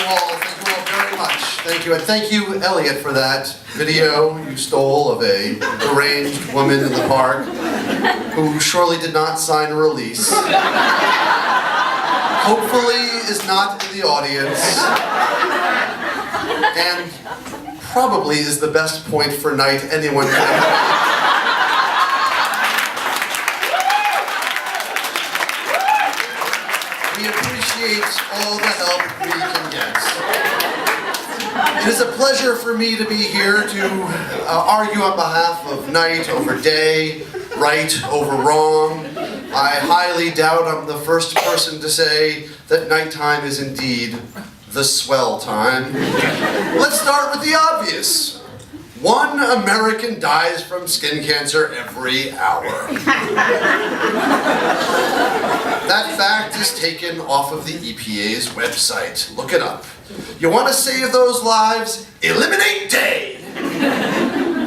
all very much. Thank you, and thank you, Elliot, for that video you stole of a deranged woman in the park who surely did not sign a release. Hopefully is not in the audience. And probably is the best point for night anyone can ever. We appreciate all the help we can get. It is a pleasure for me to be here to argue on behalf of night over day, right over wrong. I highly doubt I'm the first person to say that nighttime is indeed the swell time. Let's start with the obvious. 1 American dies from skin cancer every hour. That fact is taken off of the EPA's website. Look it up. You want to save those lives? Eliminate day!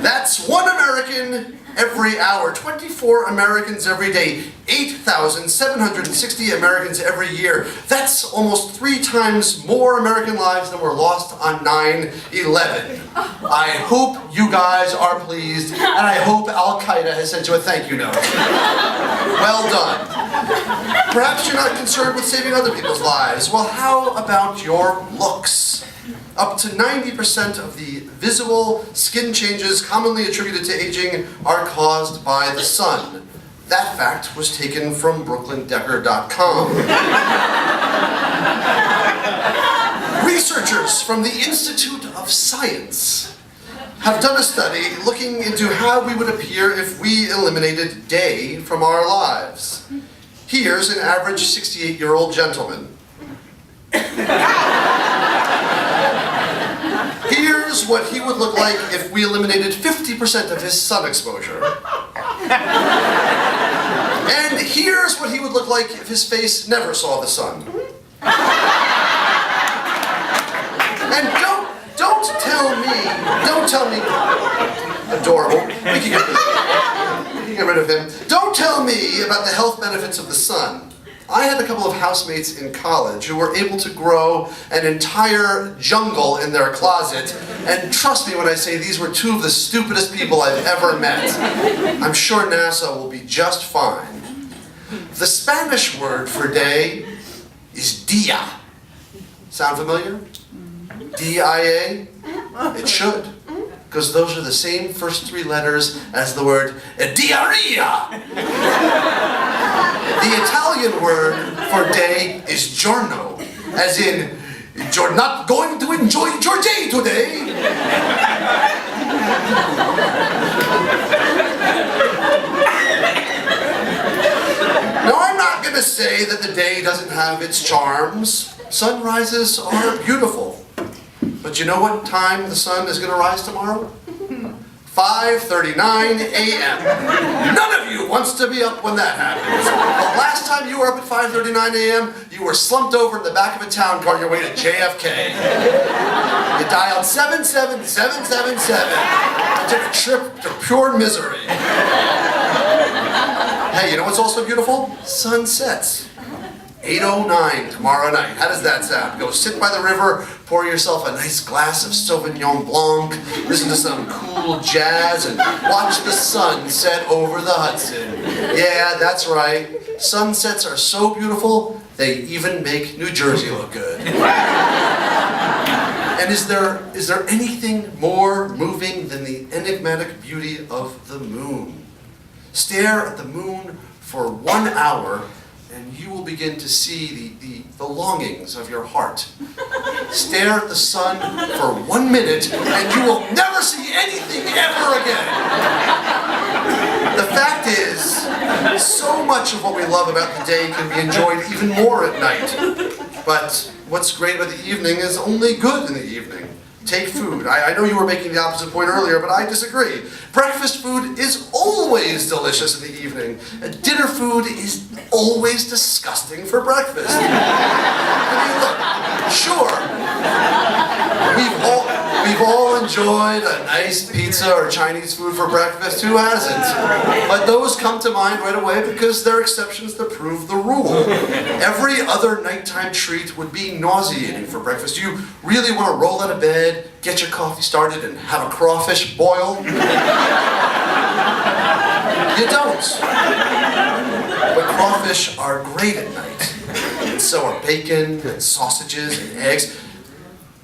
That's 1 American every hour, 24 Americans every day, 8,760 Americans every year. That's almost 3 times more American lives than were lost on 9/11. I hope you guys are pleased, and I hope Al-Qaeda has sent you a thank you note. Well done. Perhaps you're not concerned with saving other people's lives. Well, how about your looks? Up to 90% of the visual skin changes commonly attributed to aging are caused by the sun. That fact was taken from BrooklynDecker.com. Researchers from the Institute of Science have done a study looking into how we would appear if we eliminated day from our lives. Here's an average 68-year-old gentleman. Here's what he would look like if we eliminated 50% of his sun exposure. And here's what he would look like if his face never saw the sun. And don't tell me, adorable, we can get rid of him. Don't tell me about the health benefits of the sun. I had a couple of housemates in college who were able to grow an entire jungle in their closet, and trust me when I say these were 2 of the stupidest people I've ever met. I'm sure NASA will be just fine. The Spanish word for day is dia. Sound familiar? D-I-A? It should, because those are the same first 3 letters as the word diarrhea. The Italian word for day is giorno, as in, you're not going to enjoy your day today. Now, I'm not going to say that the day doesn't have its charms. Sunrises are beautiful. But you know what time the sun is going to rise tomorrow? 5:39 a.m. None of you wants to be up when that happens. The last time you were up at 5:39 a.m., you were slumped over in the back of a town car on your way to JFK. You dialed 77777 and took a trip to pure misery. Hey, you know what's also beautiful? Sunsets. 8:09 tomorrow night. How does that sound? Go sit by the river, pour yourself a nice glass of Sauvignon Blanc, listen to some cool jazz, and watch the sun set over the Hudson. Yeah, that's right. Sunsets are so beautiful, they even make New Jersey look good. And is there anything more moving than the enigmatic beauty of the moon? Stare at the moon for 1 hour, and you will begin to see the longings of your heart. Stare at the sun for 1 minute, and you will never see anything ever again. The fact is, so much of what we love about the day can be enjoyed even more at night. But what's great about the evening is only good in the evening. Take food. I know you were making the opposite point earlier, but I disagree. Breakfast food is always delicious in the evening. Dinner food is always disgusting for breakfast. I mean, look, sure, we've all enjoyed a nice pizza or Chinese food for breakfast? Who hasn't? But those come to mind right away because they're exceptions that prove the rule. Every other nighttime treat would be nauseating for breakfast. Do you really want to roll out of bed, get your coffee started, and have a crawfish boil? You don't. But crawfish are great at night. And so are bacon, and sausages, and eggs.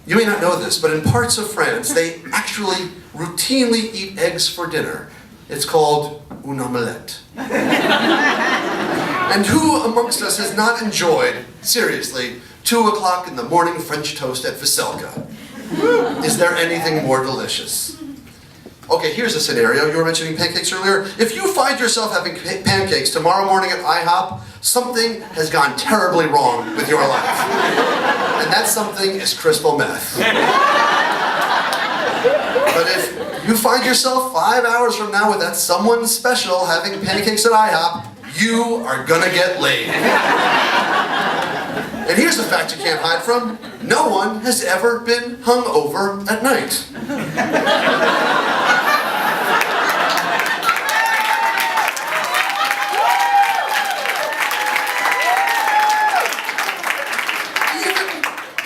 You may not know this, but in parts of France, they actually routinely eat eggs for dinner. It's called une omelette. And who amongst us has not enjoyed, seriously, 2 o'clock in the morning French toast at Veselka? Is there anything more delicious? Okay, here's a scenario. You were mentioning pancakes earlier. If you find yourself having pancakes tomorrow morning at IHOP, something has gone terribly wrong with your life. And that something is crystal meth. But if you find yourself 5 hours from now with that someone special having pancakes at IHOP, you are gonna get laid. And here's a fact you can't hide from. No one has ever been hungover at night.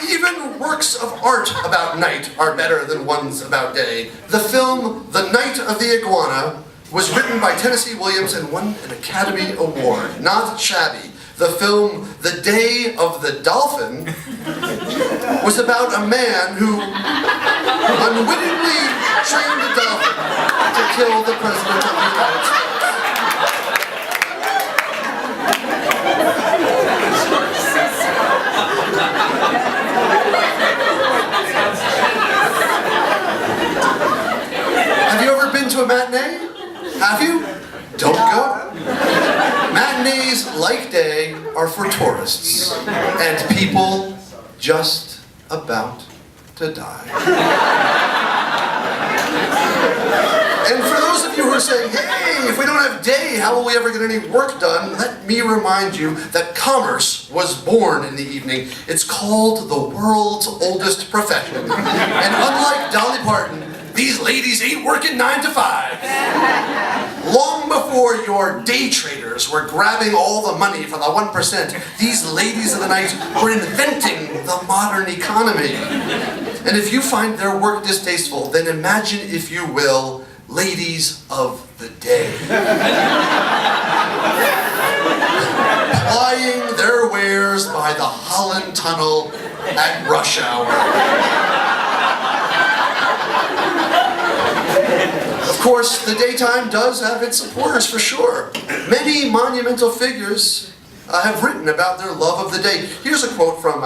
Even works of art about night are better than ones about day. The film The Night of the Iguana was written by Tennessee Williams and won an Academy Award. Not shabby. The film The Day of the Dolphin was about a man who unwittingly trained a dolphin to kill the President of the United States. Have you ever been to a matinee? Have you? Don't go. Matinees, like day, are for tourists and people just about to die. And for those of you who are saying, hey, if we don't have day, how will we ever get any work done? Let me remind you that commerce was born in the evening. It's called the world's oldest profession. And unlike Dolly Parton, these ladies ain't working 9 to 5. Long before your day traders were grabbing all the money from the 1%, these ladies of the night were inventing the modern economy. And if you find their work distasteful, then imagine, if you will, ladies of the day. Plying their wares by the Holland Tunnel at rush hour. Of course, the daytime does have its supporters for sure. Many monumental figures have written about their love of the day. Here's a quote from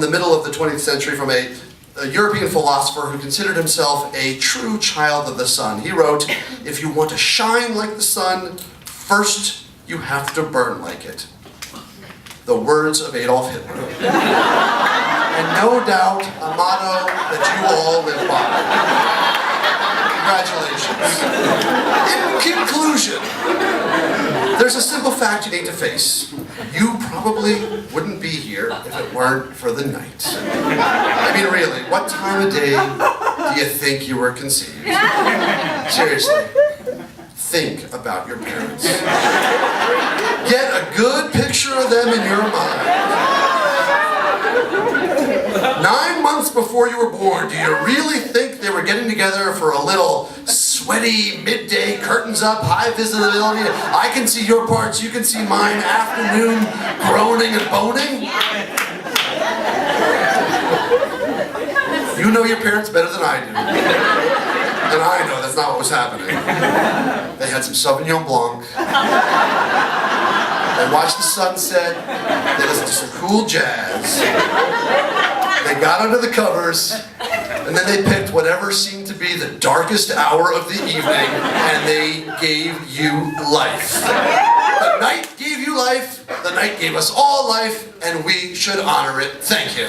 the middle of the 20th century from a European philosopher who considered himself a true child of the sun. He wrote, "If you want to shine like the sun, first you have to burn like it." The words of Adolf Hitler. And no doubt a motto that you all live by. Congratulations. In conclusion, there's a simple fact you need to face. You probably wouldn't be here if it weren't for the night. I mean, really, what time of day do you think you were conceived? Seriously, think about your parents. Get a good picture of them in your mind. 9 months before you were born, do you really think they were getting together for a little sweaty midday, curtains up, high visibility, I can see your parts, you can see mine, afternoon groaning and boning? You know your parents better than I do. And I know that's not what was happening. They had some Sauvignon Blanc. They watched the sunset. They listened to some cool jazz. They got under the covers, and then they picked whatever seemed to be the darkest hour of the evening, and they gave you life. The night gave you life, the night gave us all life, and we should honor it. Thank you.